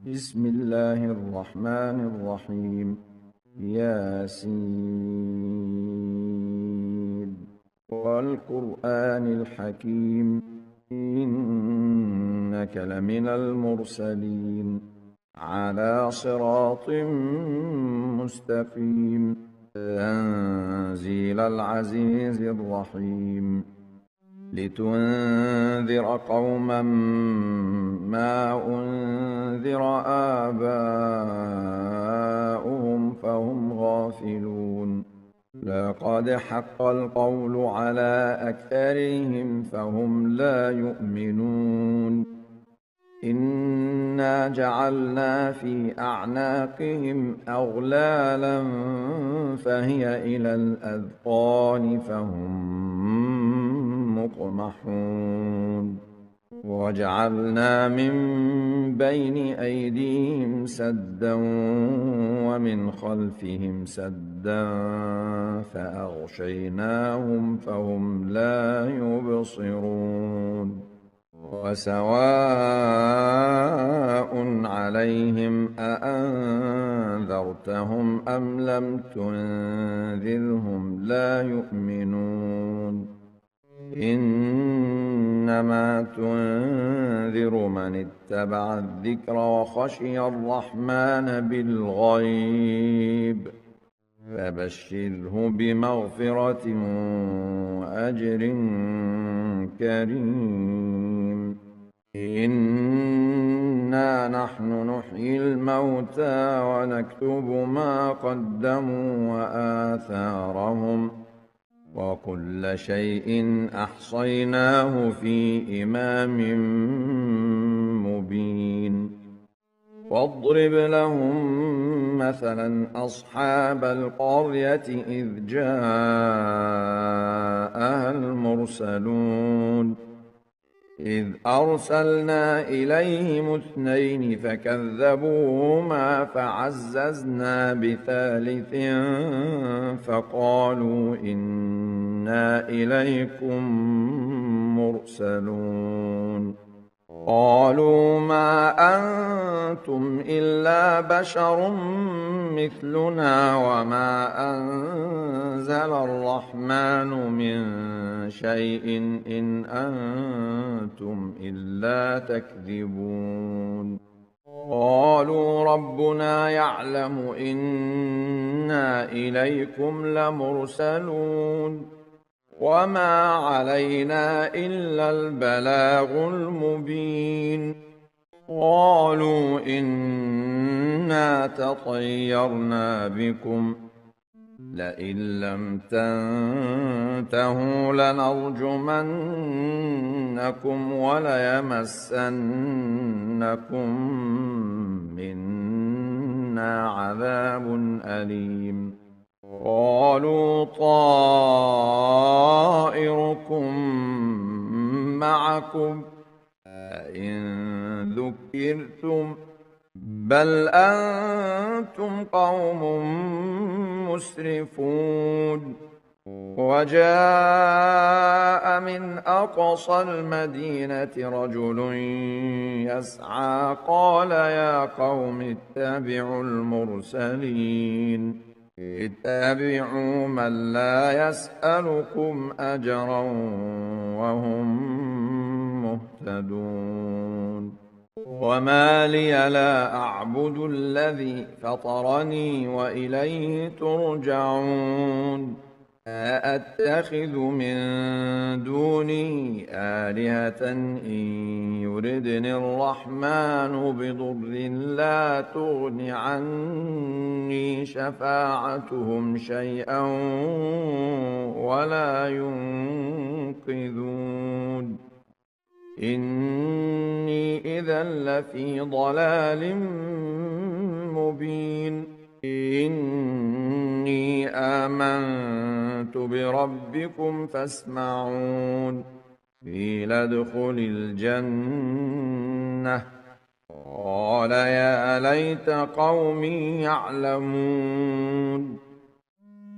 بسم الله الرحمن الرحيم. ياسين والقرآن الحكيم إنك لمن المرسلين على صراط مستقيم تنزيل العزيز الرحيم لتنذر قوما ما أنذر آباؤهم فهم غافلون لقد حق القول على أكثرهم فهم لا يؤمنون إنا جعلنا في أعناقهم أغلالا فهي إلى الأذقان فهم مقمحون وجعلنا من بين أيديهم سدا ومن خلفهم سدا فأغشيناهم فهم لا يبصرون وسواء عليهم أأنذرتهم أم لم تنذرهم لا يؤمنون إنما تنذر من اتبع الذكر وخشي الرحمن بالغيب فبشره بمغفرة وأجر كريم إنا نحن نحيي الموتى ونكتب ما قدموا وآثارهم وكل شيء أحصيناه في إمام مبين واضرب لهم مثلا أصحاب القرية إذ جاءها المرسلون إذ أرسلنا إليهم اثنين فكذبوهما فعززنا بثالث فقالوا إنا إليكم مرسلون قالوا ما أنتم إلا بشر مثلنا وما أنزل الرحمن من شيء إن أنتم إلا تكذبون قالوا ربنا يعلم إنا إليكم لمرسلون وما علينا إلا البلاغ المبين قالوا إنا تطيرنا بكم لئن لم تنتهوا لنرجمنكم وليمسنكم منا عذاب أليم قالوا طائركم معكم أئن ذكرتم بل أنتم قوم مسرفون وجاء من أقصى المدينة رجل يسعى قال يا قوم اتبعوا المرسلين اتبعوا من لا يسألكم أجرا وهم مهتدون وما لي لا أعبد الذي فطرني وإليه ترجعون أأتخذ من دونه آلهة إن يردني الرحمن بضر لا تغن عني شفاعتهم شيئا ولا ينقذون إني إذا لفي ضلال مبين إني آمنت بربكم فاسمعون قيل ادخل الجنة قال يا ليت قومي يعلمون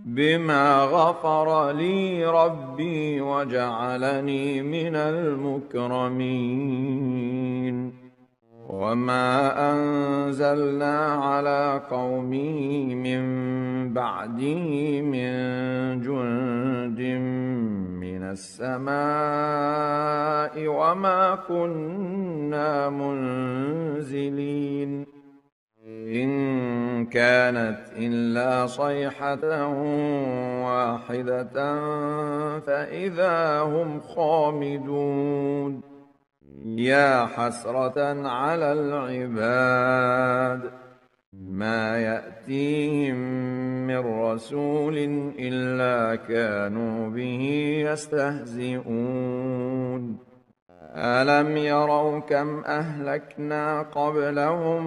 بما غفر لي ربي وجعلني من المكرمين وما أنزلنا على قومه من بعده من جند من السماء وما كنا منزلين إن كانت إلا صيحة واحدة فإذا هم خامدون يا حسرة على العباد ما يأتيهم من رسول إلا كانوا به يستهزئون ألم يروا كم أهلكنا قبلهم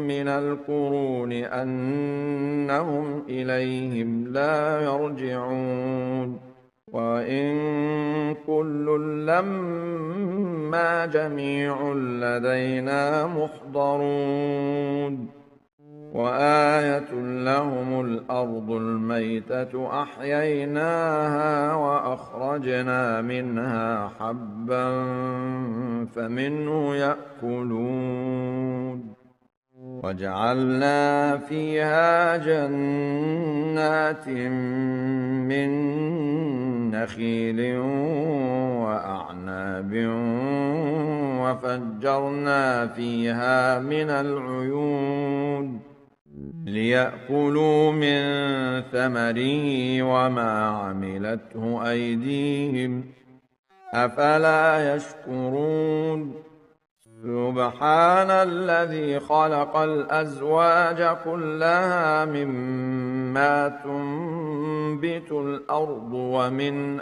من القرون أنهم إليهم لا يرجعون وإن كل لما جميع لدينا محضرون وآية لهم الأرض الميتة أحييناها وأخرجنا منها حبا فمنه يأكلون وجعلنا فيها جنات من نخيل وأعناب وفجرنا فيها من العيون ليأكلوا من ثمره وما عملته أيديهم أفلا يشكرون سبحان الذي خلق الأزواج كلها مما تنبت الأرض ومن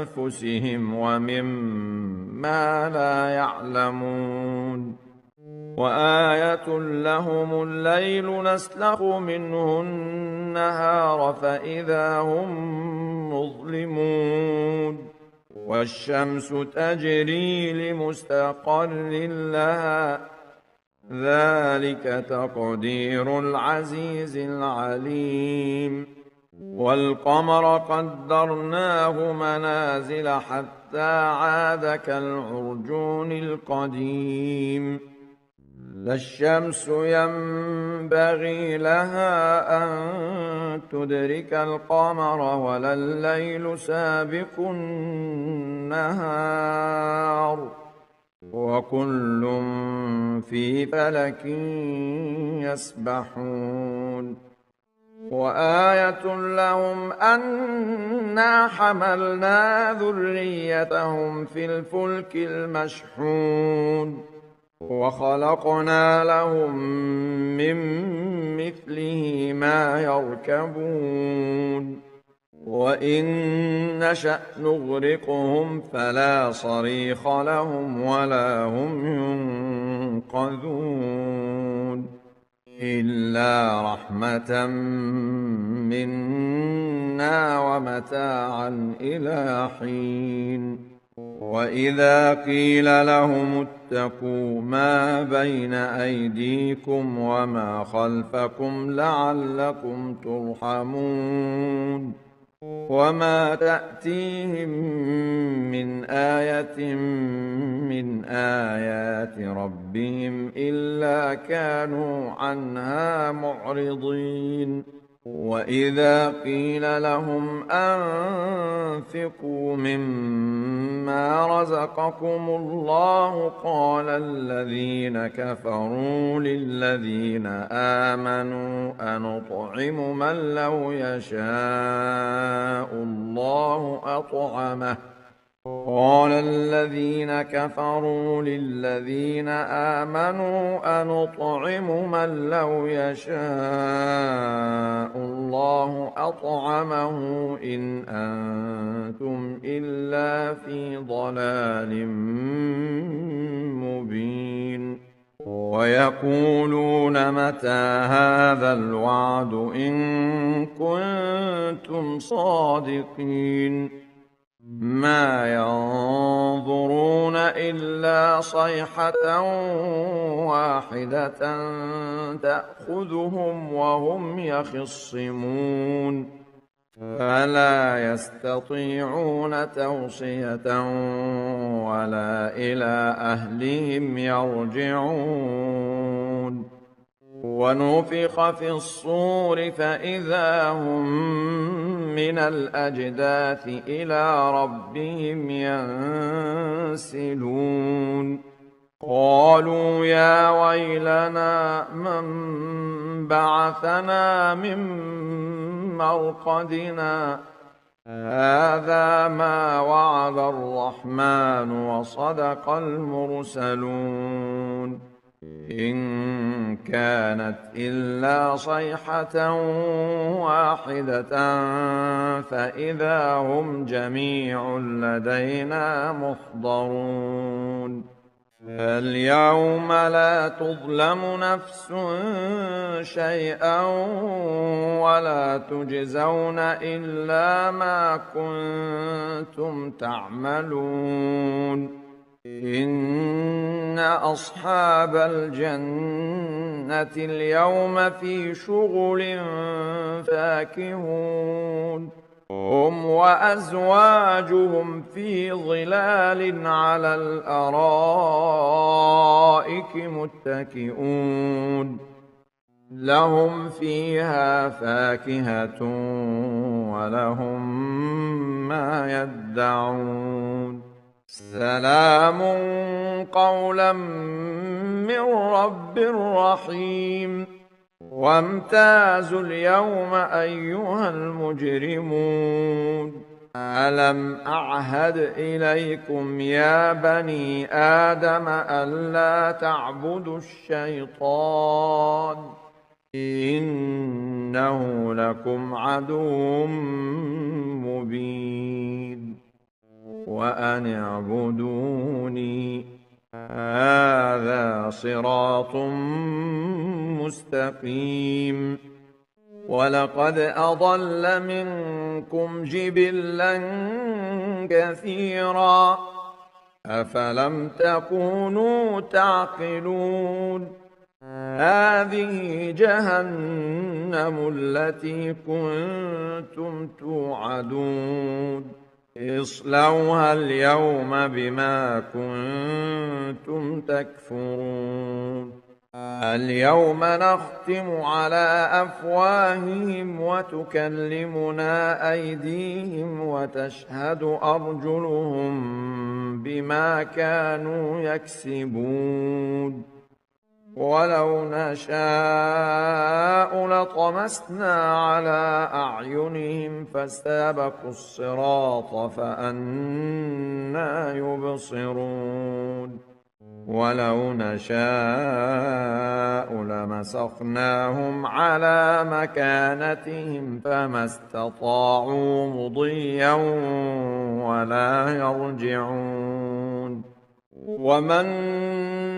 أنفسهم ومما لا يعلمون وآية لهم الليل نسلخ منه النهار فإذا هم مظلمون والشمس تجري لمستقر لها ذلك تقدير العزيز العليم والقمر قدرناه منازل حتى عاد كالعرجون القديم لا الشمس ينبغي لها أن تدرك القمر ولا الليل سابق النهار وكل في فلك يسبحون وآية لهم أنا حملنا ذريتهم في الفلك المشحون وخلقنا لهم من مثله ما يركبون وإن نشأ نغرقهم فلا صريخ لهم ولا هم ينقذون إلا رحمة منا ومتاعا إلى حين وإذا قيل لهم اتقوا ما بين أيديكم وما خلفكم لعلكم ترحمون وما تأتيهم من آية من آيات ربهم إلا كانوا عنها معرضين وإذا قيل لهم أنفقوا مما رزقكم الله قال الذين كفروا للذين آمنوا أنطعم من لو يشاء الله أطعمه قال الذين كفروا للذين آمنوا أنطعم من لو يشاء الله أطعمه إن أنتم إلا في ضلال مبين ويقولون متى هذا الوعد إن كنتم صادقين ما ينظرون إلا صيحة واحدة تأخذهم وهم يخصمون فلا يستطيعون توصية ولا إلى أهلهم يرجعون ونفخ في الصور فإذا هم من الأجداث إلى ربهم ينسلون قالوا يا ويلنا من بعثنا من مرقدنا هذا ما وعد الرحمن وصدق المرسلون إن كانت إلا صيحة واحدة فإذا هم جميع لدينا محضرون فاليوم لا تظلم نفس شيئا ولا تجزون إلا ما كنتم تعملون إن أصحاب الجنة اليوم في شغل فاكهون هم وأزواجهم في ظلال على الأرائك متكئون لهم فيها فاكهة ولهم ما يدعون سلام قولا من رب رحيم وامتازوا اليوم أيها المجرمون ألم أعهد إليكم يا بني آدم ألا تعبدوا الشيطان إنه لكم عدو مبين وأن اعبدوني هذا صراط مستقيم ولقد أضل منكم جبلا كثيرا أفلم تكونوا تعقلون هذه جهنم التي كنتم توعدون اصلوها اليوم بما كنتم تكفرون اليوم نختم على أفواههم وتكلمنا أيديهم وتشهد أرجلهم بما كانوا يكسبون ولو نشاء لطمسنا على أعينهم فاستبقوا الصراط فأنى يبصرون ولو نشاء لمسخناهم على مكانتهم فما استطاعوا مضيا ولا يرجعون ومن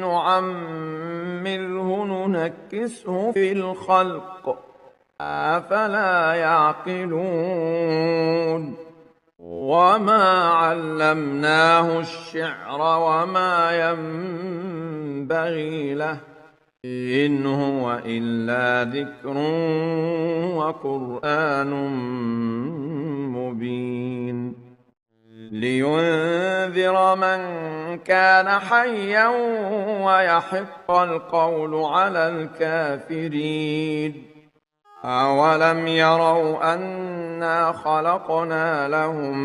نعمره ننكسه في الخلق أفلا يعقلون وما علمناه الشعر وما ينبغي له إن هو إلا ذكر وقرآن مبين لينذر من كان حيا ويحق القول على الكافرين أولم يروا أنا خلقنا لهم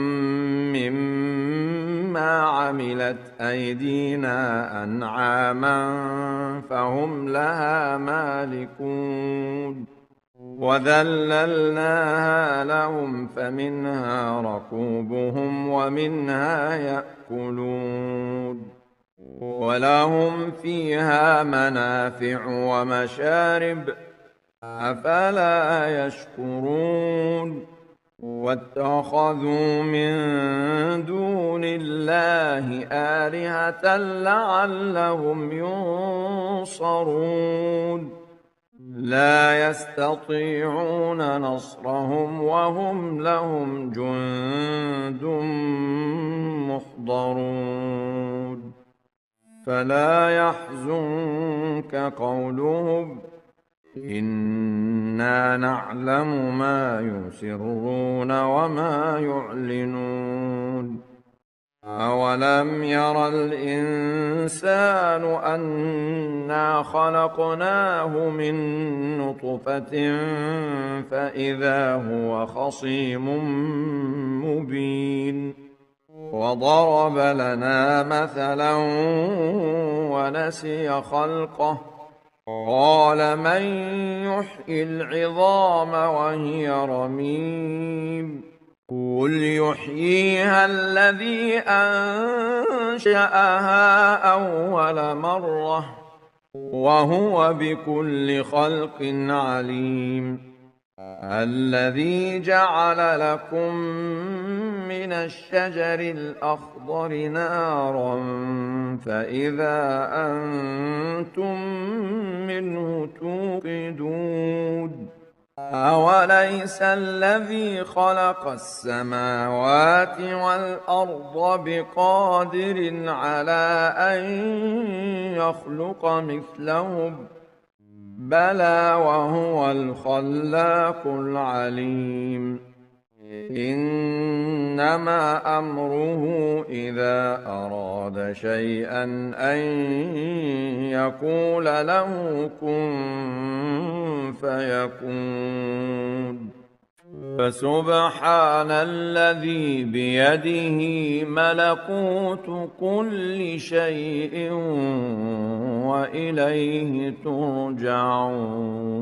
مما عملت أيدينا أنعاما فهم لها مالكون وذللناها لهم فمنها ركوبهم ومنها يأكلون ولهم فيها منافع ومشارب أفلا يشكرون واتخذوا من دون الله آلهة لعلهم ينصرون لا يستطيعون نصرهم وهم لهم جند محضرون فلا يحزنك قولهم إنا نعلم ما يسرون وما يعلنون أولم ير الإنسان أنا خلقناه من نطفة فإذا هو خصيم مبين وضرب لنا مثلا ونسي خلقه قال من يحيي العظام وهي رميم قل يحييها الذي أنشأها أول مرة وهو بكل خلق عليم الذي جعل لكم من الشجر الأخضر نارا فإذا أنتم منه توقدون أوليس الذي خلق السماوات والأرض بقادر على أن يخلق مثلهم بلى وهو الخلاق العليم إنما أمره إذا أراد شيئا أن يقول له كن فيكون فسبحان الذي بيده ملكوت كل شيء وإليه ترجعون